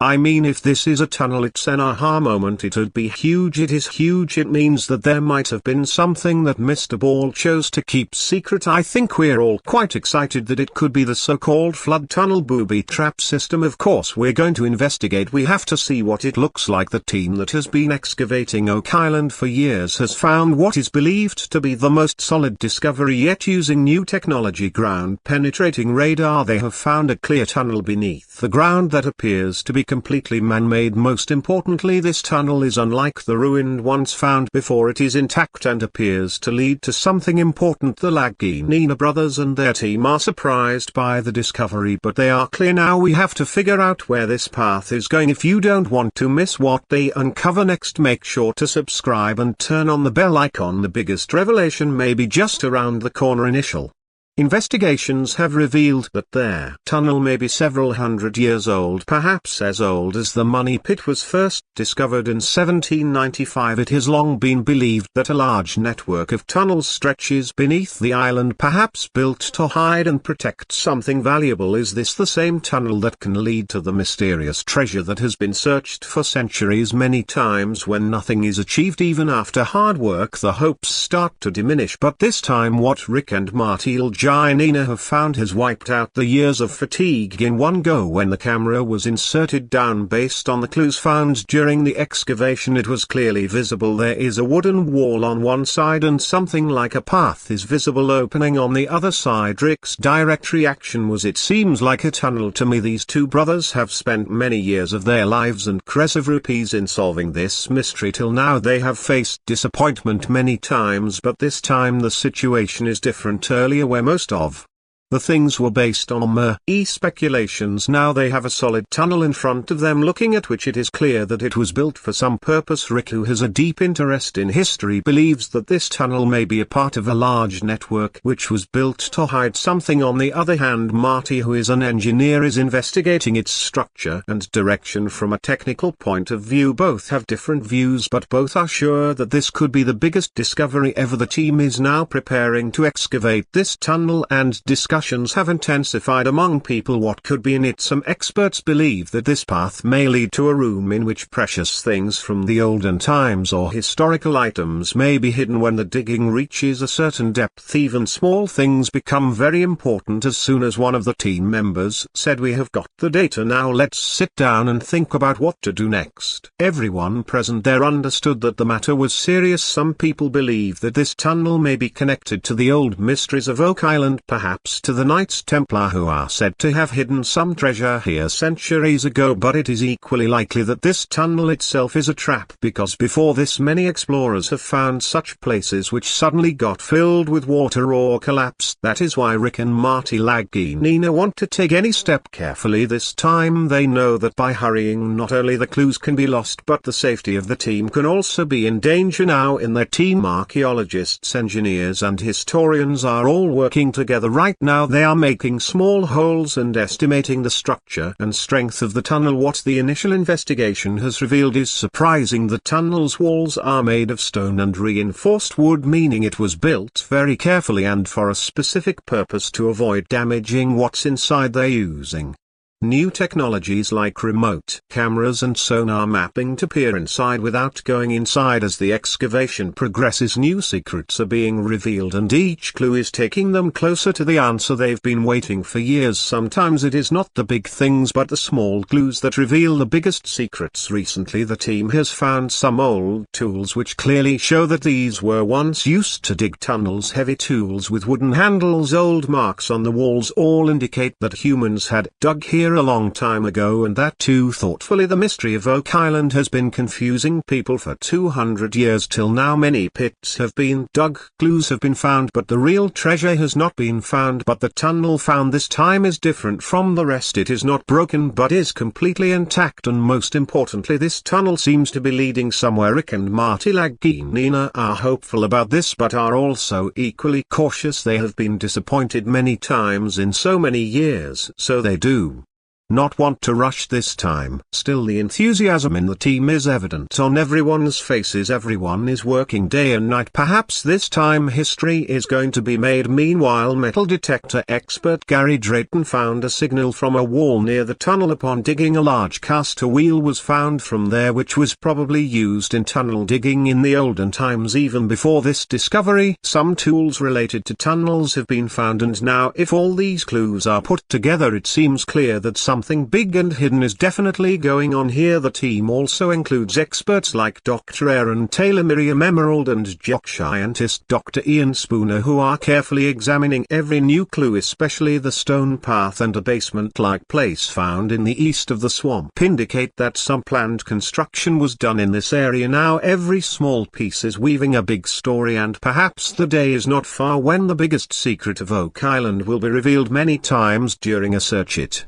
I mean, if this is a tunnel, it's an aha moment. It'd be huge. It is huge. It means that there might have been something that Mr. Ball chose to keep secret. I think we're all quite excited that it could be the so-called flood tunnel booby trap system. Of course we're going to investigate. We have to see what it looks like. The team that has been excavating Oak Island for years has found what is believed to be the most solid discovery yet. Using new technology, ground-penetrating radar, they have found a clear tunnel beneath the ground that appears to be completely man-made. Most importantly, this tunnel is unlike the ruined ones found before. It is intact and appears to lead to something important. The Laginina brothers and their team are surprised by the discovery, but they are clear now. We have to figure out where this path is going. If you don't want to miss what they uncover next, make sure to subscribe and turn on the bell icon. The biggest revelation may be just around the corner. Initial investigations have revealed that their tunnel may be several hundred years old, perhaps as old as the Money Pit was first discovered in 1795. It has long been believed that a large network of tunnels stretches beneath the island, perhaps built to hide and protect something valuable. Is this the same tunnel that can lead to the mysterious treasure that has been searched for centuries? Many times when nothing is achieved, even after hard work, the hopes start to diminish. But this time what Rick and Marty Laginina have found has wiped out the years of fatigue in one go. When the camera was inserted down based on the clues found during the excavation, it was clearly visible. There is a wooden wall on one side and something like a path is visible opening on the other side. Rick's direct reaction was, "It seems like a tunnel to me." These two brothers have spent many years of their lives and crores of rupees in solving this mystery. Till now they have faced disappointment many times, but this time the situation is different. Earlier, where most of the things were based on mere speculations, now they have a solid tunnel in front of them, looking at which it is clear that it was built for some purpose. Rick, who has a deep interest in history, believes that this tunnel may be a part of a large network which was built to hide something. On the other hand, Marty, who is an engineer, is investigating its structure and direction from a technical point of view. Both have different views, but both are sure that this could be the biggest discovery ever. The team is now preparing to excavate this tunnel, and discussions have intensified among people what could be in it. Some experts believe that this path may lead to a room in which precious things from the olden times or historical items may be hidden. When the digging reaches a certain depth, even small things become very important. As soon as one of the team members said, "We have got the data, now let's sit down and think about what to do next," everyone present there understood that the matter was serious. Some people believe that this tunnel may be connected to the old mysteries of Oak Island, perhaps to the Knights Templar, who are said to have hidden some treasure here centuries ago. But it is equally likely that this tunnel itself is a trap, because before this many explorers have found such places which suddenly got filled with water or collapsed. That is why Rick and Marty Laginina want to take any step carefully. This time they know that by hurrying, not only the clues can be lost, but the safety of the team can also be in danger. Now in their team, archaeologists, engineers and historians are all working together right now. They are making small holes and estimating the structure and strength of the tunnel. What the initial investigation has revealed is surprising. The tunnel's walls are made of stone and reinforced wood, meaning it was built very carefully and for a specific purpose to avoid damaging what's inside. They're using new technologies like remote cameras and sonar mapping to peer inside without going inside. As the excavation progresses, new secrets are being revealed, and each clue is taking them closer to the answer they've been waiting for years. Sometimes it is not the big things but the small clues that reveal the biggest secrets. Recently the team has found some old tools which clearly show that these were once used to dig tunnels. Heavy tools with wooden handles, old marks on the walls, all indicate that humans had dug here a long time ago, and that too thoughtfully. The mystery of Oak Island has been confusing people for 200 years. Till now many pits have been dug, clues have been found, but the real treasure has not been found. But the tunnel found this time is different from the rest. It is not broken but is completely intact, and most importantly, this tunnel seems to be leading somewhere. Rick and Marty Laginina are hopeful about this but are also equally cautious. They have been disappointed many times in so many years, so they do not want to rush this time. Still, the enthusiasm in the team is evident on everyone's faces. Everyone is working day and night. Perhaps this time history is going to be made. Meanwhile, metal detector expert Gary Drayton found a signal from a wall near the tunnel. Upon digging, a large caster wheel was found from there, which was probably used in tunnel digging in the olden times. Even before this discovery, some tools related to tunnels have been found, and now if all these clues are put together, it seems clear that something big and hidden is definitely going on here. The team also includes experts like Dr. Aaron Taylor, Miriam Emerald, and jock scientist Dr. Ian Spooner, who are carefully examining every new clue, especially the stone path and a basement-like place found in the east of the swamp indicate that some planned construction was done in this area. Now every small piece is weaving a big story, and perhaps the day is not far when the biggest secret of Oak Island will be revealed. Many times during a search it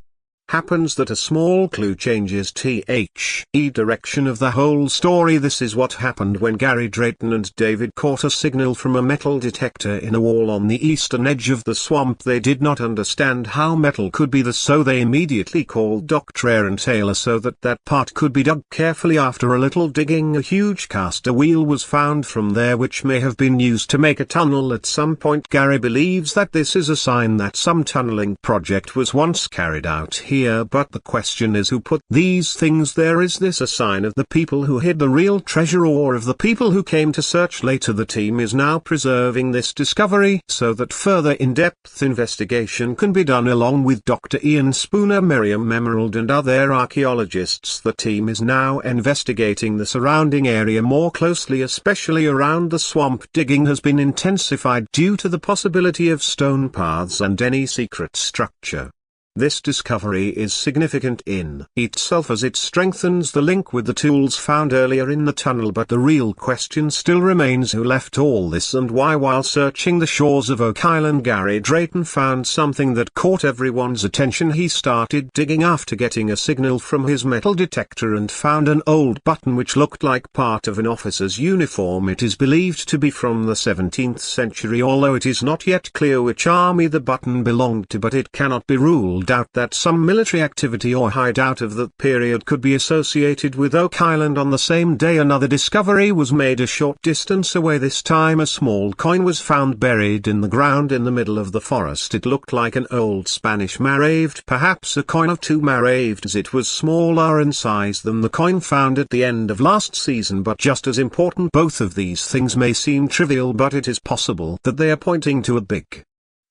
happens that a small clue changes the direction of the whole story. This is what happened when Gary Drayton and David caught a signal from a metal detector in a wall on the eastern edge of the swamp. They did not understand how metal could be there, so they immediately called Dr. Aaron Taylor so that part could be dug carefully. After a little digging, a huge caster wheel was found from there, which may have been used to make a tunnel at some point. Gary believes that this is a sign that some tunneling project was once carried out here, but the question is, who put these things there? Is this a sign of the people who hid the real treasure, or of the people who came to search later? The team is now preserving this discovery so that further in-depth investigation can be done along with Dr. Ian Spooner, Miriam Emerald, and other archaeologists. The team is now investigating the surrounding area more closely, especially around the swamp. Digging has been intensified due to the possibility of stone paths and any secret structure. This discovery is significant in itself as it strengthens the link with the tools found earlier in the tunnel, but the real question still remains: who left all this and why? While searching the shores of Oak Island, Gary Drayton found something that caught everyone's attention. He started digging after getting a signal from his metal detector and found an old button which looked like part of an officer's uniform. It is believed to be from the 17th century, although it is not yet clear which army the button belonged to, but it cannot be ruled out that some military activity or hideout of that period could be associated with Oak Island. On the same day, another discovery was made a short distance away. This time a small coin was found buried in the ground in the middle of the forest. It looked like an old Spanish maraved, perhaps a coin of 2 maravedis. It was smaller in size than the coin found at the end of last season, but just as important. Both of these things may seem trivial, but it is possible that they are pointing to a big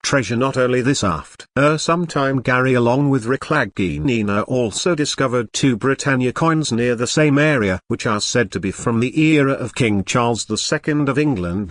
treasure. Not only this, after some time, Gary along with Rick Laginina also discovered 2 Britannia coins near the same area, which are said to be from the era of King Charles II of England.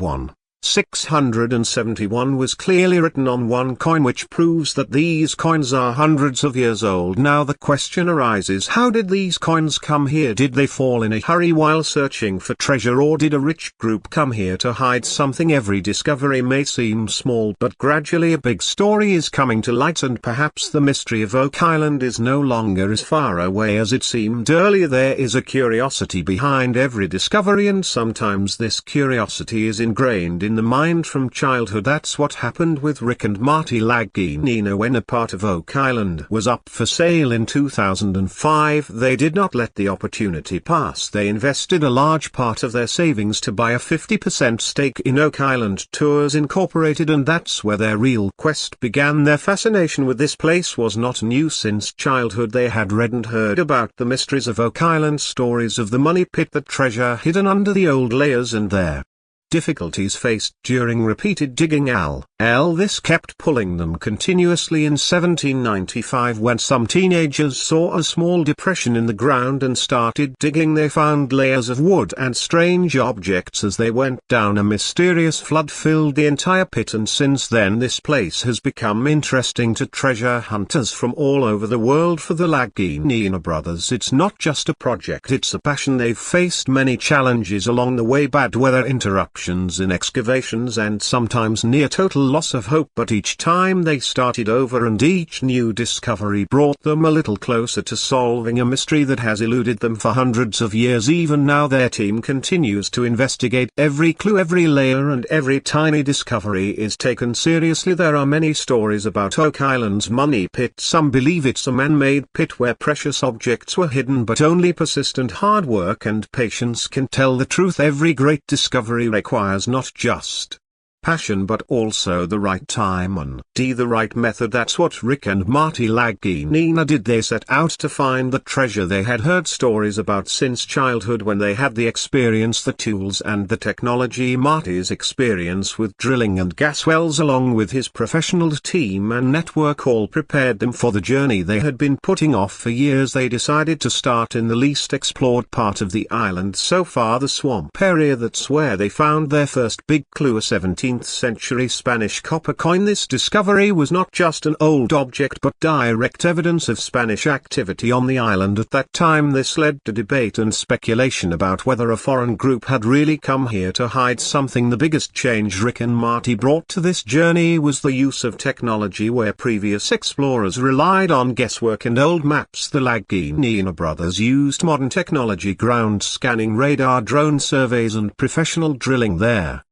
671 was clearly written on one coin, which proves that these coins are hundreds of years old. Now the question arises, how did these coins come here? Did they fall in a hurry while searching for treasure, or did a rich group come here to hide something? Every discovery may seem small, but gradually a big story is coming to light, and perhaps the mystery of Oak Island is no longer as far away as it seemed earlier. There is a curiosity behind every discovery, and sometimes this curiosity is ingrained in the mind from childhood. That's what happened with Rick and Marty Laginina when a part of Oak Island was up for sale in 2005. They did not let the opportunity pass. They invested a large part of their savings to buy a 50% stake in Oak Island Tours Incorporated, and that's where their real quest began. Their fascination with this place was not new. Since childhood they had read and heard about the mysteries of Oak Island, stories of the money pit, the treasure hidden under the old layers, and their difficulties faced during repeated digging. This kept pulling them continuously. In 1795, when some teenagers saw a small depression in the ground and started digging, they found layers of wood and strange objects. As they went down, a mysterious flood filled the entire pit, and since then this place has become interesting to treasure hunters from all over the world. For the Laginina brothers, it's not just a project, it's a passion. They've faced many challenges along the way: bad weather interruptions, reductions in excavations and sometimes near total loss of hope, but each time they started over and each new discovery brought them a little closer to solving a mystery that has eluded them for hundreds of years. Even now their team continues to investigate every clue, every layer, and every tiny discovery is taken seriously. There are many stories about Oak Island's money pit. Some believe it's a man-made pit where precious objects were hidden, but only persistent hard work and patience can tell the truth. Every great discovery requires not just passion but also the right time and the right method. That's what Rick and Marty Laginina did. They set out to find the treasure they had heard stories about since childhood. When they had the experience, the tools and the technology, Marty's experience with drilling and gas wells along with his professional team and network all prepared them for the journey they had been putting off for years. They decided to start in the least explored part of the island so far, the swamp area. That's where they found their first big clue, a 17th century Spanish copper coin. This discovery was not just an old object but direct evidence of Spanish activity on the island at that time. This led to debate and speculation about whether a foreign group had really come here to hide something. The biggest change Rick and Marty brought to this journey was the use of technology. Where previous explorers relied on guesswork and old maps, the Laginina brothers used modern technology, ground scanning, radar, drone surveys, and professional drilling. Their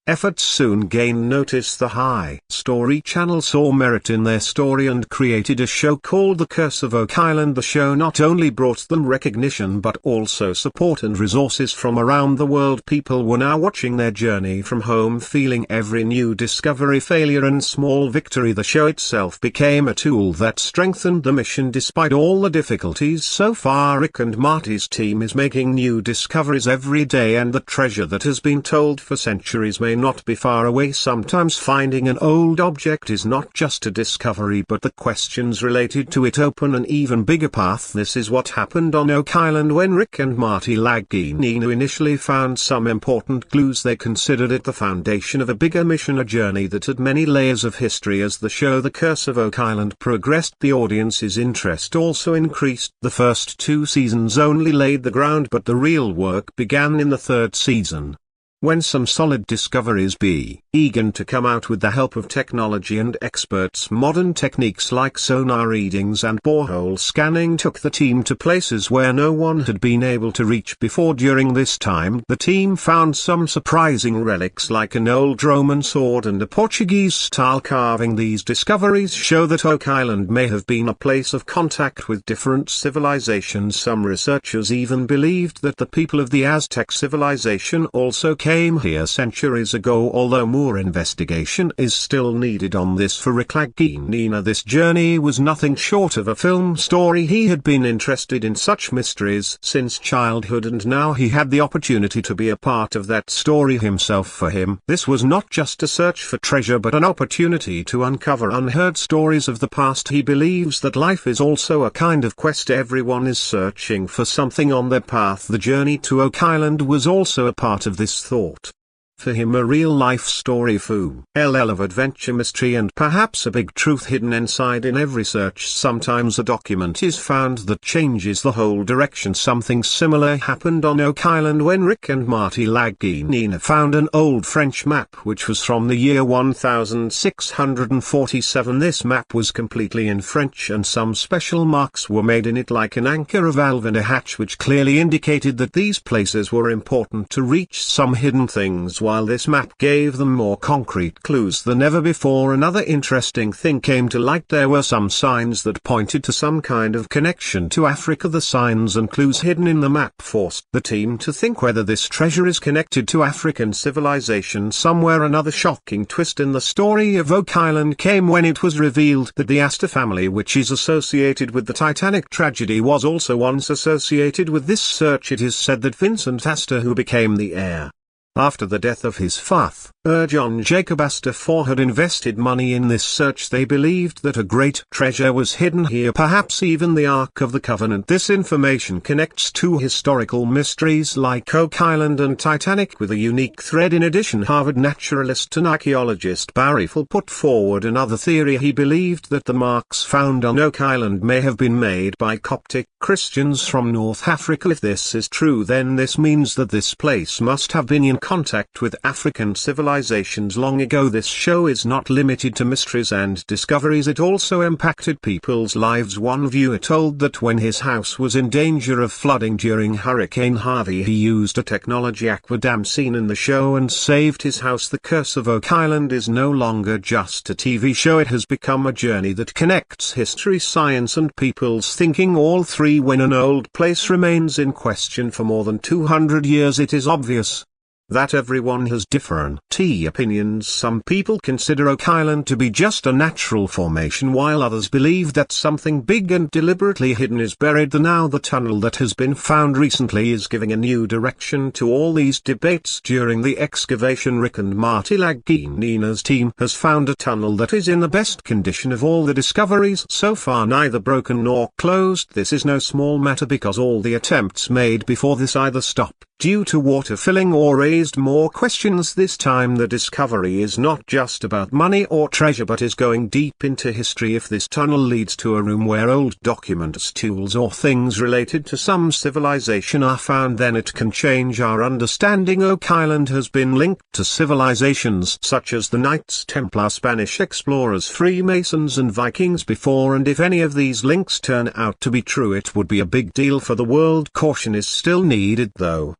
efforts soon gained notice. The High Story Channel saw merit in their story and created a show called The Curse of Oak Island. The show not only brought them recognition but also support and resources from around the world. People were now watching their journey from home, feeling every new discovery, failure, and small victory. The show itself became a tool that strengthened the mission despite all the difficulties. So far, Rick and Marty's team is making new discoveries every day, and the treasure that has been told for centuries may not be far away. Sometimes finding an old object is not just a discovery but the questions related to it open an even bigger path. This is what happened on Oak Island when Rick and Marty Laginina initially found some important clues. They considered it the foundation of a bigger mission, a journey that had many layers of history. As the show The Curse of Oak Island progressed, the audience's interest also increased. The first 2 seasons only laid the ground, but the real work began in the 3rd season, when some solid discoveries began to come out with the help of technology and experts. Modern techniques like sonar readings and borehole scanning took the team to places where no one had been able to reach before. During this time, the team found some surprising relics like an old Roman sword and a Portuguese-style carving. These discoveries show that Oak Island may have been a place of contact with different civilizations. Some researchers even believed that the people of the Aztec civilization also came here centuries ago, although more investigation is still needed on this. For Rick Laginina, this journey was nothing short of a film story. He had been interested in such mysteries since childhood, and now he had the opportunity to be a part of that story himself. For him, this was not just a search for treasure but an opportunity to uncover unheard stories of the past. He believes that life is also a kind of quest. Everyone is searching for something on their path. The journey to Oak Island was also a part of this thought. For him, a real-life story full of adventure, mystery, and perhaps a big truth hidden inside. In every search, sometimes a document is found that changes the whole direction. Something similar happened on Oak Island when Rick and Marty Laginina found an old French map which was from the year 1647. This map was completely in French, and some special marks were made in it like an anchor, a valve, and a hatch, which clearly indicated that these places were important to reach some hidden things. While this map gave them more concrete clues than ever before, another interesting thing came to light. There were some signs that pointed to some kind of connection to Africa. The signs and clues hidden in the map forced the team to think whether this treasure is connected to African civilization somewhere. Another shocking twist in the story of Oak Island came when it was revealed that the Astor family, which is associated with the Titanic tragedy, was also once associated with this search. It is said that Vincent Astor, who became the heir after the death of his father, John Jacob Astor IV, had invested money in this search. They believed that a great treasure was hidden here, perhaps even the Ark of the Covenant. This information connects two historical mysteries like Oak Island and Titanic with a unique thread. In addition, Harvard naturalist and archaeologist Barry Full put forward another theory. He believed that the marks found on Oak Island may have been made by Coptic Christians from North Africa. If this is true, then this means that this place must have been in contact with African civilizations long ago. This show is not limited to mysteries and discoveries, it also impacted people's lives. One viewer told that when his house was in danger of flooding during Hurricane Harvey, he used a technology aquadam seen in the show and saved his house. The Curse of Oak Island is no longer just a TV show, it has become a journey that connects history, science and people's thinking, all three. When an old place remains in question for more than 200 years, it is obvious that everyone has different opinions. Some people consider Oak Island to be just a natural formation, while others believe that something big and deliberately hidden is buried. The tunnel that has been found recently is giving a new direction to all these debates. During the excavation, Rick and Marty Laginina's team has found a tunnel that is in the best condition of all the discoveries so far, neither broken nor closed. This is no small matter because all the attempts made before this either stopped due to water filling or raised more questions. This time the discovery is not just about money or treasure but is going deep into history. If this tunnel leads to a room where old documents, tools or things related to some civilization are found, then it can change our understanding. Oak Island has been linked to civilizations such as the Knights Templar, Spanish explorers, Freemasons and Vikings before, and if any of these links turn out to be true, it would be a big deal for the world. Caution is still needed though.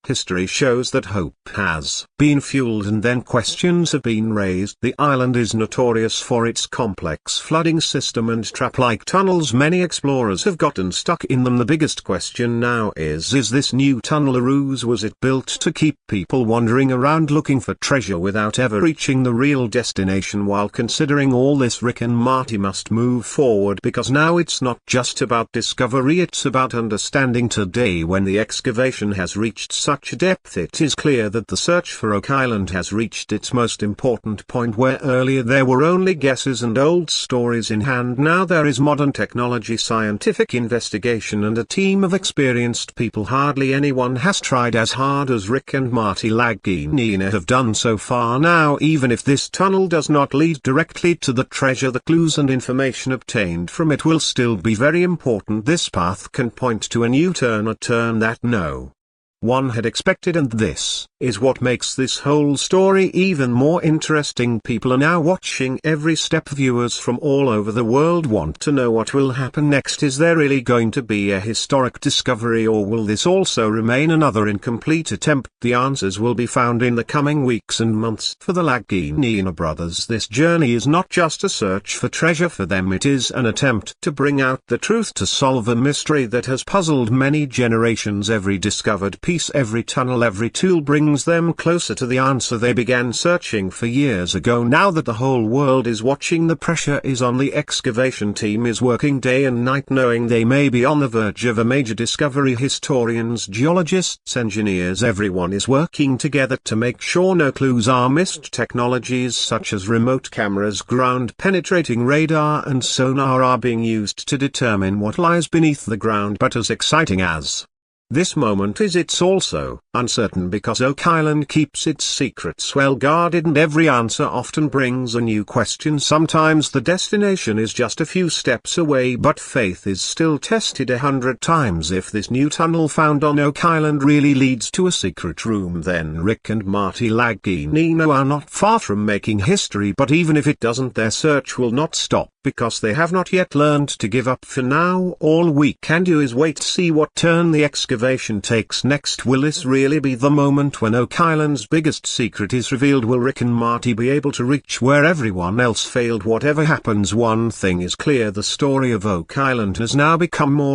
History shows that hope has been fueled and then questions have been raised. The island is notorious for its complex flooding system and trap-like tunnels. Many explorers have gotten stuck in them. The biggest question now is this new tunnel a ruse? Was it built to keep people wandering around looking for treasure without ever reaching the real destination? While considering all this, Rick and Marty must move forward, because now it's not just about discovery, it's about understanding. Today, when the excavation has reached such depth, it is clear that the search for Oak Island has reached its most important point. Where earlier there were only guesses and old stories in hand, now there is modern technology, scientific investigation and a team of experienced people. Hardly anyone has tried as hard as Rick and Marty Laginina have done so far. Now, even if this tunnel does not lead directly to the treasure, the clues and information obtained from it will still be very important. This path can point to a new turn, a turn that no one had expected, and this is what makes this whole story even more interesting. People are now watching every step. Viewers from all over the world want to know what will happen next. Is there really going to be a historic discovery, or will this also remain another incomplete attempt? The answers will be found in the coming weeks and months. For the Laginina brothers, this journey is not just a search for treasure. For them, it is an attempt to bring out the truth, to solve a mystery that has puzzled many generations. Every discovered piece, every tunnel, every tool brings them closer to the answer they began searching for years ago. Now that the whole world is watching, the pressure is on. The excavation team is working day and night, knowing they may be on the verge of a major discovery. Historians, geologists, engineers, everyone is working together to make sure no clues are missed. Technologies such as remote cameras, ground-penetrating radar and sonar are being used to determine what lies beneath the ground. But as exciting as this moment is, it's also uncertain, because Oak Island keeps its secrets well guarded and every answer often brings a new question. Sometimes the destination is just a few steps away, but faith is still tested 100 times. If this new tunnel found on Oak Island really leads to a secret room, then Rick and Marty Laginina are not far from making history. But even if it doesn't, their search will not stop, because they have not yet learned to give up. For now, all we can do is wait to see what turn the excavation takes next. Will this really be the moment when Oak Island's biggest secret is revealed? Will Rick and Marty be able to reach where everyone else failed? Whatever happens, one thing is clear: the story of Oak Island has now become more